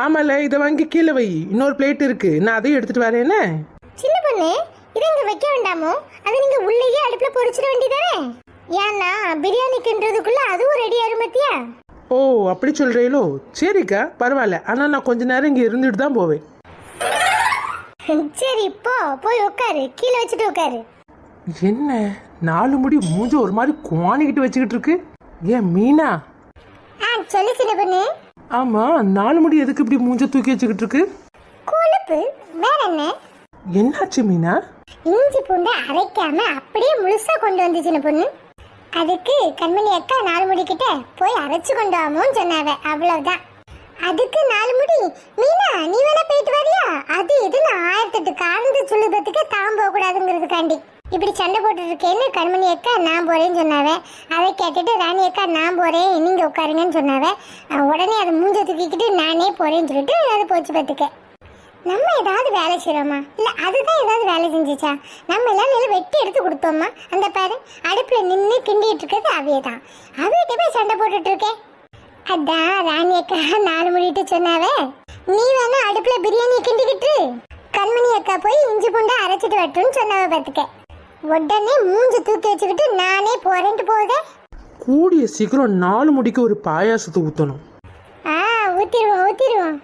ஆமால, இதை வாங்கி கீழே வை. இன்னொரு பிளேட் இருக்கு, நான் அதையும் எடுத்துட்டு வரேன்னு. சின்ன பொண்ணு, இதை இங்க வைக்க வேண்டாமோ? அதை நீங்க உள்ளேயே அடுப்புல பொரிச்சிட வேண்டியதானே? ஏன்னா பிரியாணிக்குன்றதுக்குள்ள அதுவும் ரெடி ஆயிரும் பத்தியா? ஓ, அப்படி சொல்றீங்களோ? சரிக்கா, பரவாயில்ல. ஆனா நான் கொஞ்ச நேரம் இங்க இருந்துட்டு தான் போவேன். சரி, போய் உட்காரு, கீழே வச்சுட்டு உட்காரு. என்ன 4 முடி மூஞ்ச ஒரு மாதிரி குவானிக்கிட்டு வச்சுக்கிட்டு இருக்கு? ஏன் மீனா? சொல்லு சின்ன பொண்ணு. ஆமா, 4 முடி எதுக்கு இப்படி மூஞ்ச தூக்கி வச்சுக்கிட்டு இருக்கு? கொழுப்பு, வேற என்ன? என்னாச்சு மீனா? இஞ்சி பூண்டை அரைக்காம அப்படியே முழுசா கொண்டு வந்து சின்ன பொண்ணு. அதுக்கு கண்மணி அக்கா 4 முடி கிட்ட போய் அரைச்சு கொண்டு வாமோன்னு சொன்னாவ, அவ்வளவுதான். அதுக்கு 4 முடி. மீனா, நீ வேணா போயிட்டு வரியா? அது இதுன்னு 1008 காரணத்தை சொல்லுறதுக்கு தான் போக கூடாதுங்கிறதுக்காண்டி இப்படி சண்டை போட்டு இருக்கேன்னு கண்மணி அக்கா நான் போறேன்னு சொன்னாவ. அதை கேட்டுட்டு ராணி அக்கா நான் போறேன், நீங்க உட்காருங்கன்னு சொன்னாவ. உடனே அதை மூஞ்ச தூக்கிக்கிட்டு நானே போறேன்னு சொல்லிட்டு அதை போச்சு பார்த்துக்க. நம்ம ஏதாவது வேலை செய்யறோமா, இல்ல அதுதான் ஏதாவது வேலை செஞ்சுச்சா? நம்ம எல்லாம் நல்லா வெட்டி எடுத்து கொடுத்தோமா? அந்த பாரு, அடுப்புல நின்று கிண்டிட்டு இருக்கிறது அவையதான். அவையிட்ட போய் சண்டை போட்டுட்டு இருக்கேன். அதான் ராணி அக்கா 4 முடிட்டு சொன்னாவே, நீ வேணா அடுப்புல பிரியாணி கிண்டிக்கிட்டு கண்மணி அக்கா போய் இஞ்சி பூண்டை அரைச்சிட்டு வரட்டும்னு சொன்னாவ பார்த்துக்க. உடனே மூஞ்சி தூக்கி வச்சுக்கிட்டு நானே போறேன்ட்டு போகுதே. கூடிய சீக்கிரம் 4 முடிக்கு ஒரு பாயாசத்தை ஊத்தணும். ஊத்திடுவோம்.